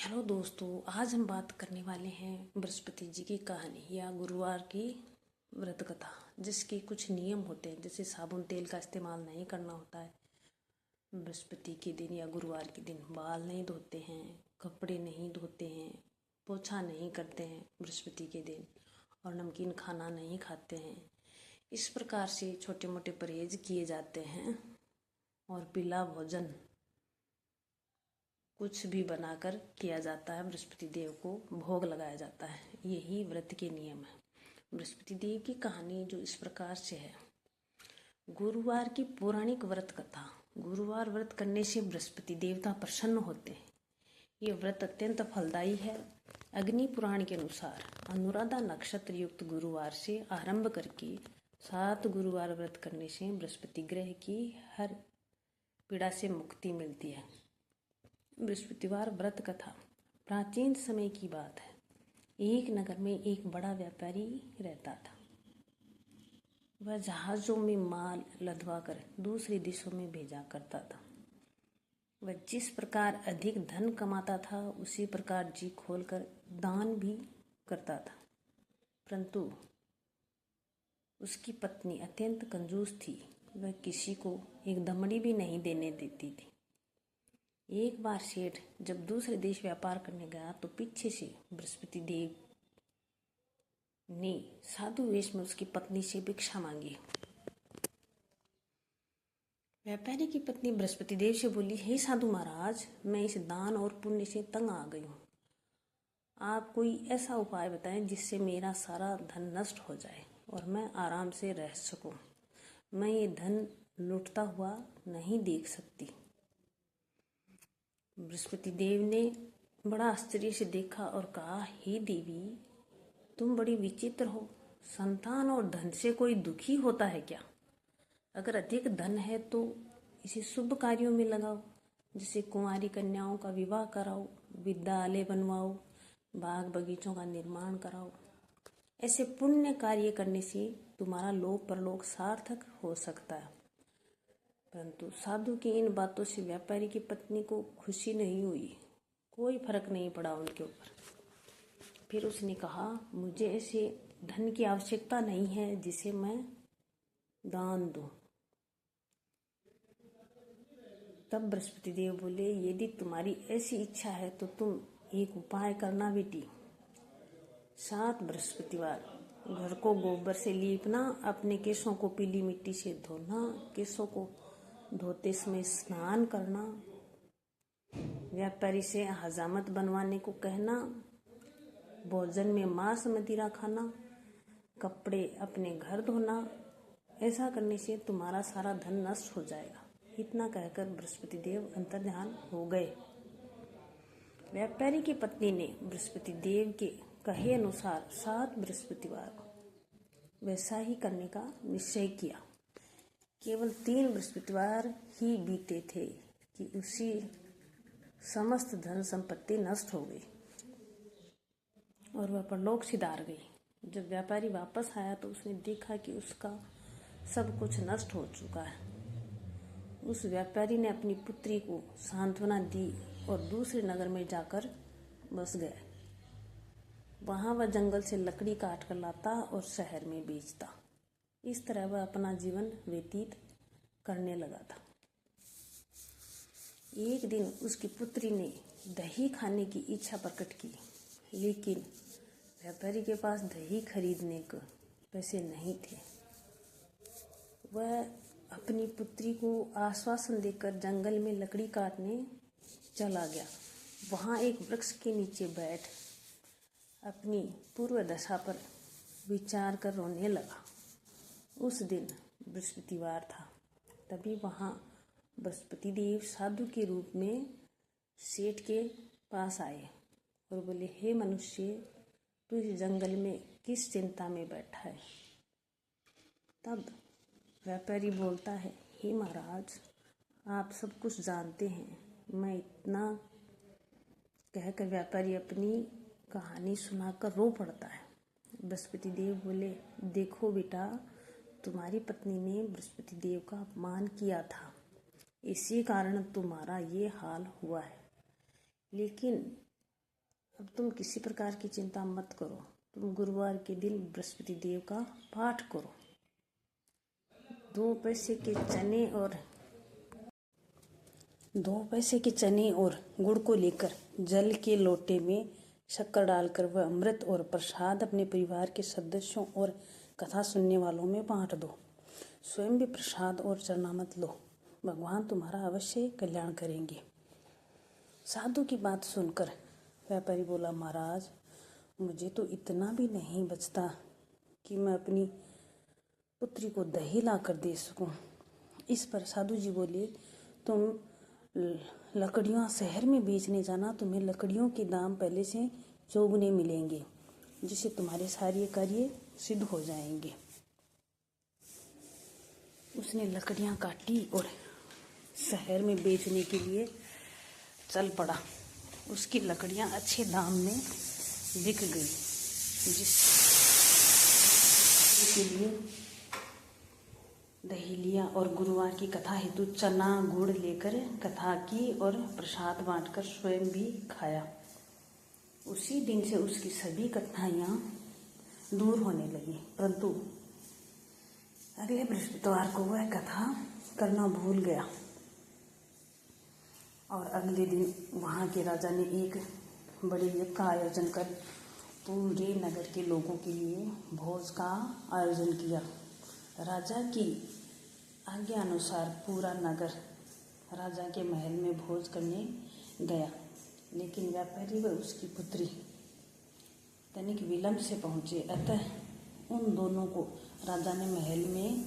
Hello दोस्तों, आज हम बात करने वाले हैं बृहस्पति जी की कहानी या गुरुवार की व्रत कथा। जिसके कुछ नियम होते हैं, जैसे साबुन तेल का इस्तेमाल नहीं करना होता है बृहस्पति के दिन या गुरुवार के दिन, बाल नहीं धोते हैं, कपड़े नहीं धोते हैं, पोछा नहीं करते हैं बृहस्पति के दिन, और नमकीन खाना नहीं खाते हैं। इस प्रकार से छोटे मोटे परहेज किए जाते हैं और पीला भोजन कुछ भी बनाकर किया जाता है, बृहस्पति देव को भोग लगाया जाता है। यही व्रत के नियम है। बृहस्पति देव की कहानी जो इस प्रकार से है। गुरुवार की पौराणिक व्रत कथा। गुरुवार व्रत करने से बृहस्पति देवता प्रसन्न होते हैं। ये व्रत अत्यंत फलदायी है। अग्नि पुराण के अनुसार अनुराधा नक्षत्र युक्त गुरुवार से आरंभ करके 7 गुरुवार व्रत करने से बृहस्पति ग्रह की हर पीड़ा से मुक्ति मिलती है। बृहस्पतिवार व्रत कथा। प्राचीन समय की बात है। एक नगर में एक बड़ा व्यापारी रहता था। वह जहाजों में माल लदवाकर दूसरे देशों में भेजा करता था। वह जिस प्रकार अधिक धन कमाता था, उसी प्रकार जी खोलकर दान भी करता था। परंतु उसकी पत्नी अत्यंत कंजूस थी। वह किसी को एक दमड़ी भी नहीं देने देती थी। एक बार सेठ जब दूसरे देश व्यापार करने गया तो पीछे से बृहस्पति देव ने साधु वेश में उसकी पत्नी से भिक्षा मांगी। व्यापारी की पत्नी बृहस्पति देव से बोली, हे साधु महाराज, मैं इस दान और पुण्य से तंग आ गई हूँ। आप कोई ऐसा उपाय बताएं जिससे मेरा सारा धन नष्ट हो जाए और मैं आराम से रह सकूं। मैं ये धन लुटता हुआ नहीं देख सकती। बृहस्पति देव ने बड़ा आश्चर्य से देखा और कहा, हे देवी, तुम बड़ी विचित्र हो। संतान और धन से कोई दुखी होता है क्या? अगर अधिक धन है तो इसे शुभ कार्यों में लगाओ, जैसे कुंवारी कन्याओं का विवाह कराओ, विद्यालय बनवाओ, बाग बगीचों का निर्माण कराओ। ऐसे पुण्य कार्य करने से तुम्हारा लोक परलोक सार्थक हो सकता है। परंतु साधु की इन बातों से व्यापारी की पत्नी को खुशी नहीं हुई। कोई फर्क नहीं पड़ा उनके ऊपर। फिर उसने कहा, मुझे ऐसे धन की आवश्यकता नहीं है जिसे मैं दान दूं। तब बृहस्पति देव बोले, यदि तुम्हारी ऐसी इच्छा है तो तुम एक उपाय करना बेटी। 7 बृहस्पतिवार घर को गोबर से लीपना, अपने केशों को पीली मिट्टी से धोना, केशों को धोते समय स्नान करना, व्यापारी से हजामत बनवाने को कहना, भोजन में मांस मदिरा खाना, कपड़े अपने घर धोना। ऐसा करने से तुम्हारा सारा धन नष्ट हो जाएगा। इतना कहकर बृहस्पति देव अंतर्ध्यान हो गए। व्यापारी की पत्नी ने बृहस्पति देव के कहे अनुसार 7 बृहस्पतिवार वैसा ही करने का निश्चय किया। केवल 3 बृहस्पतिवार ही बीते थे कि उसी समस्त धन संपत्ति नष्ट हो गई और वह परलोक सिधार गई। जब व्यापारी वापस आया तो उसने देखा कि उसका सब कुछ नष्ट हो चुका है। उस व्यापारी ने अपनी पुत्री को सांत्वना दी और दूसरे नगर में जाकर बस गए। वहां वह जंगल से लकड़ी काट कर लाता और शहर में बेचता। इस तरह वह अपना जीवन व्यतीत करने लगा था। एक दिन उसकी पुत्री ने दही खाने की इच्छा प्रकट की, लेकिन व्यापारी के पास दही खरीदने को पैसे नहीं थे। वह अपनी पुत्री को आश्वासन देकर जंगल में लकड़ी काटने चला गया। वहां एक वृक्ष के नीचे बैठ अपनी पूर्व दशा पर विचार कर रोने लगा। उस दिन बृहस्पतिवार था। तभी वहां बृहस्पति देव साधु के रूप में सेठ के पास आए और बोले, हे मनुष्य, तू इस जंगल में किस चिंता में बैठा है? तब व्यापारी बोलता है, हे महाराज, आप सब कुछ जानते हैं। मैं इतना कहकर व्यापारी अपनी कहानी सुनाकर रो पड़ता है। बृहस्पति देव बोले, देखो बेटा, तुम्हारी पत्नी ने बृहस्पति देव का अपमान किया था, इसी कारण तुम्हारा ये हाल हुआ है। लेकिन अब तुम किसी प्रकार की चिंता मत करो। तुम गुरुवार के दिन बृहस्पति देव का पाठ करो। 2 पैसे के चने और गुड़ को लेकर जल के लोटे में शक्कर डालकर वह अमृत और प्रसाद अपने परिवार के सदस्यों और कथा सुनने वालों में बांट दो। स्वयं भी प्रसाद और चरणामृत लो। भगवान तुम्हारा अवश्य कल्याण करेंगे। साधु की बात सुनकर व्यापारी बोला, महाराज, मुझे तो इतना भी नहीं बचता कि मैं अपनी पुत्री को दही ला कर दे सकूं। इस पर साधु जी बोले, तुम लकड़ियाँ शहर में बेचने जाना, तुम्हें लकड़ियों के दाम पहले से चौगुने मिलेंगे, जिससे तुम्हारे सारे कार्य सिद्ध हो जाएंगे। उसने लकड़ियाँ काटी और शहर में बेचने के लिए चल पड़ा। उसकी लकड़ियाँ अच्छे दाम में बिक गई, जिसके लिए दही लिया और गुरुवार की कथा हेतु चना गुड़ लेकर कथा की और प्रसाद बांटकर स्वयं भी खाया। उसी दिन से उसकी सभी कठिनाइयाँ दूर होने लगी, परंतु अगले बृहस्पतिवार को वह कथा करना भूल गया और अगले दिन वहाँ के राजा ने एक बड़े यज्ञ का आयोजन कर पूरे नगर के लोगों के लिए भोज का आयोजन किया। राजा की आज्ञा अनुसार पूरा नगर राजा के महल में भोज करने गया, लेकिन व्यापारी व उसकी पुत्री तनिक विलंब से पहुँचे। अतः उन दोनों को राजा ने महल में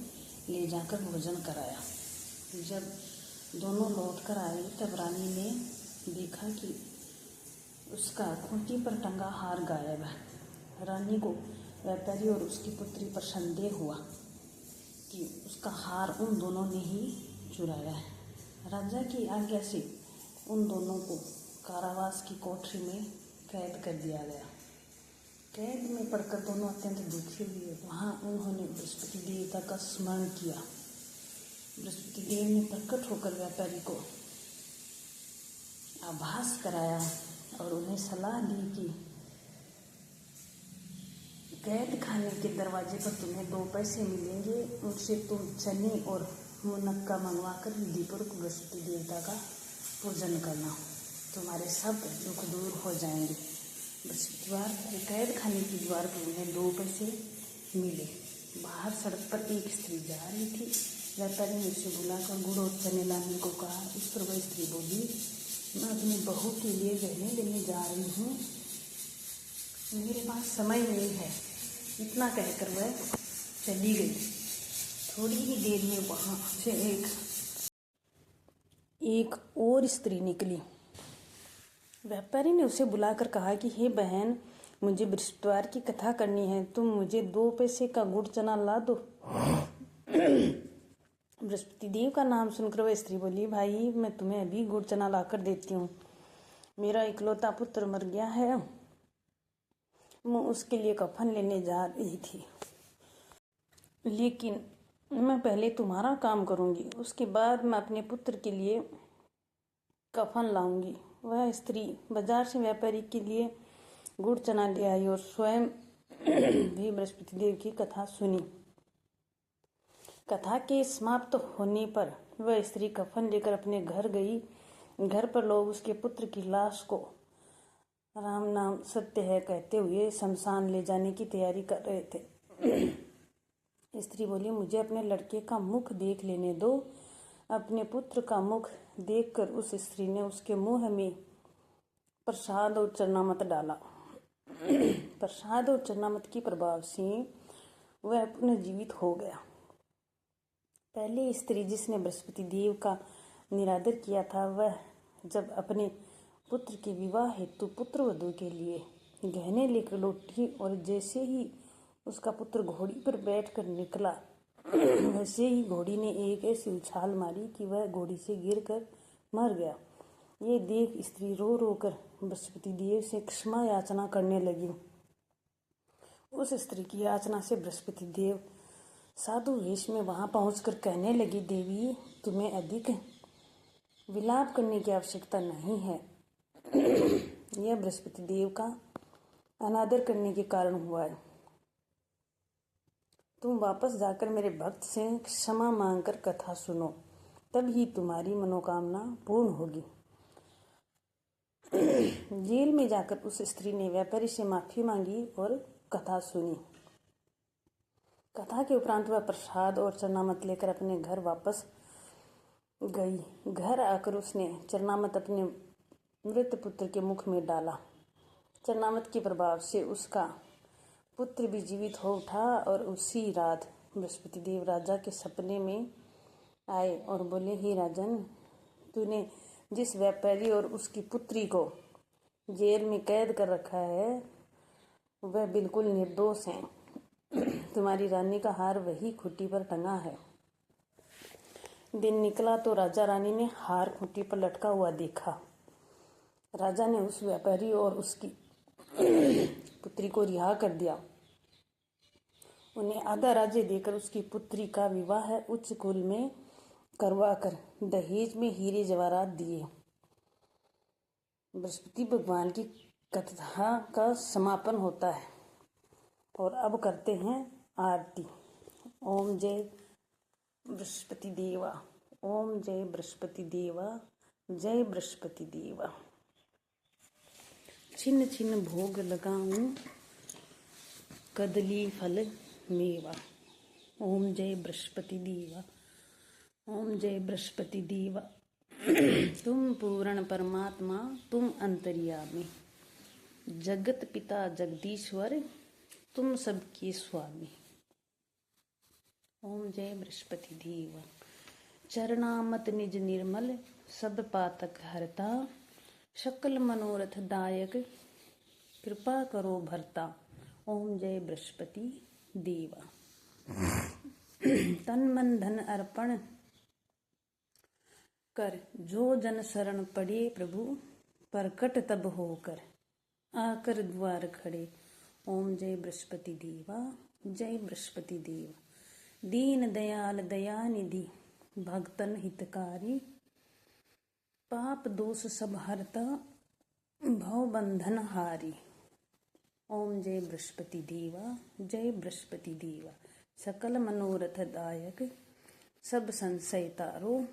ले जाकर भोजन कराया। जब दोनों लौट कर आए तब रानी ने देखा कि उसका खूंटी पर टंगा हार गायब है। रानी को व्यापारी और उसकी पुत्री पर संदेह हुआ कि उसका हार उन दोनों ने ही चुराया है। राजा की आज्ञा से उन दोनों को कारावास की कोठरी में कैद कर दिया गया। कैद में पड़कर दोनों अत्यंत दुखी हुए। वहाँ उन्होंने बृहस्पति देवता का स्मरण किया। बृहस्पति देव ने प्रकट होकर व्यापारी को आभास कराया और उन्हें सलाह दी कि कैद खाने के दरवाजे पर तुम्हें 2 पैसे मिलेंगे, उनसे तुम चने और मुनक्का मंगवाकर विधिपूर्वक बृहस्पति देवता का पूजन करना। तुम्हारे सब दुख दूर हो जाएंगे। बृहस्पतिवार को कैद खाने की द्वार पर उन्हें 2 पैसे मिले। बाहर सड़क पर एक स्त्री जा रही थी। व्यापारी ने उसे बुलाकर गुड़ और चने लाने को कहा। इस पर वह स्त्री बोली, मैं अपनी बहू के लिए गहने लेने जा रही हूँ, मेरे पास समय नहीं है। इतना कहकर वह चली गई। थोड़ी ही देर में वहाँ से एक और स्त्री निकली। व्यापारी ने उसे बुलाकर कहा कि हे बहन, मुझे बृहस्पतिवार की कथा करनी है, तुम मुझे 2 पैसे का गुड़ चना ला दो। बृहस्पति देव का नाम सुनकर वह स्त्री बोली, भाई, मैं तुम्हें अभी गुड़ चना ला कर देती हूँ। मेरा इकलौता पुत्र मर गया है, मैं उसके लिए कफन लेने जा रही थी, लेकिन मैं पहले तुम्हारा काम करूँगी, उसके बाद मैं अपने पुत्र के लिए कफन लाऊंगी। वह स्त्री बाजार से व्यापारी के लिए गुड़ चना ले आई और स्वयं भी बृहस्पति देव की कथा सुनी। कथा के समाप्त होने पर वह स्त्री कफन लेकर अपने घर गई। घर पर लोग उसके पुत्र की लाश को राम नाम सत्य है कहते हुए शमशान ले जाने की तैयारी कर रहे थे। स्त्री बोली, मुझे अपने लड़के का मुख देख लेने दो। अपने पुत्र का मुख देखकर उस स्त्री ने उसके मुंह में प्रसाद और चरणामृत डाला। प्रसाद और चरणामृत के प्रभाव से वह पुनर्जीवित हो गया। पहली स्त्री जिसने बृहस्पति देव का निरादर किया था, वह जब अपने पुत्र के विवाह हेतु पुत्र वधू के लिए गहने लेकर लौटी और जैसे ही उसका पुत्र घोड़ी पर बैठकर निकला, वैसे ही घोड़ी ने एक ऐसी उछाल मारी कि वह घोड़ी से गिरकर मर गया। ये देख स्त्री रो रो कर बृहस्पति देव से क्षमा याचना करने लगी। उस स्त्री की याचना से बृहस्पति देव साधु वेश में वहां पहुंचकर कहने लगी, देवी, तुम्हें अधिक विलाप करने की आवश्यकता नहीं है। यह बृहस्पति देव का अनादर करने के कारण हुआ है। तुम वापस जाकर मेरे भक्त से क्षमा मांगकर कथा सुनो, तब ही तुम्हारी मनोकामना पूर्ण होगी। जेल में जाकर उस स्त्री ने व्यापारी से माफी मांगी और कथा सुनी। कथा के उपरांत वह प्रसाद और चरणामत लेकर अपने घर वापस गई। घर आकर उसने चरणामत अपने मृत पुत्र के मुख में डाला। चरणामत के प्रभाव से उसका पुत्र भी जीवित हो उठा और उसी रात बृहस्पति देव राजा के सपने में आए और बोले, हे राजन, तूने जिस व्यापारी और उसकी पुत्री को जेल में कैद कर रखा है वह बिल्कुल निर्दोष हैं। तुम्हारी रानी का हार वही खूंटी पर टंगा है। दिन निकला तो राजा रानी ने हार खूंटी पर लटका हुआ देखा। राजा ने उस व्यापारी और उसकी पुत्री को रिहा कर दिया। उन्हें आधा राज्य देकर उसकी पुत्री का विवाह उच्च कुल में करवाकर दहेज में हीरे जवाहरात दिए। बृहस्पति भगवान की कथा का समापन होता है और अब करते हैं आरती। ओम जय बृहस्पति देवा, ओम जय बृहस्पति देवा, जय बृहस्पति देवा। छिन्न छिन्न भोग लगाऊं कदली फल मेवा। ओम जय बृहस्पति देवा, ओम जय बृहस्पति देवा। तुम पूर्ण परमात्मा, तुम अंतर्यामी, जगत पिता जगदीश्वर, तुम सबके स्वामी। ओम जय बृहस्पति देवा। चरणामत निज निर्मल, सब पातक हरता, सकल मनोरथ दायक, कृपा करो भरता। ओम जय बृहस्पति देवा। तन मन धन अर्पण कर, जो जन शरण पड़े प्रभु, प्रकट तब होकर आकर द्वार खड़े। ओम जय बृहस्पति देवा, जय बृहस्पति देवा। दीन दयाल दयानिधि, भक्तन हितकारी, पाप दोष सब हरता, भव बंधन हारी। ओम जय बृहस्पति देवा, जय बृहस्पति देवा। सकल मनोरथ दायक, सब संशय तारो,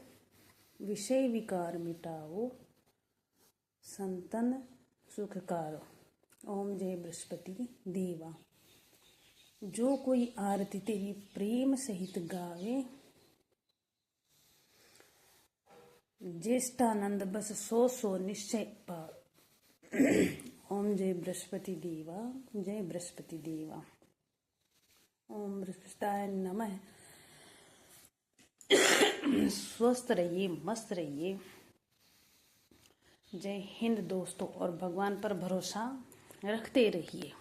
विषय विकार मिटाओ, संतन सुखकारो। ओम जय बृहस्पति देवा। जो कोई आरती तेरी प्रेम सहित गावे, ज्येष्ठानंद बस सो सो निश्चय पावे। ओम जय बृहस्पति देवा, जय बृहस्पति देवा। ओम बृहस्पताय नमः। स्वस्थ रहिए, मस्त रहिए। जय हिंद दोस्तों, और भगवान पर भरोसा रखते रहिए।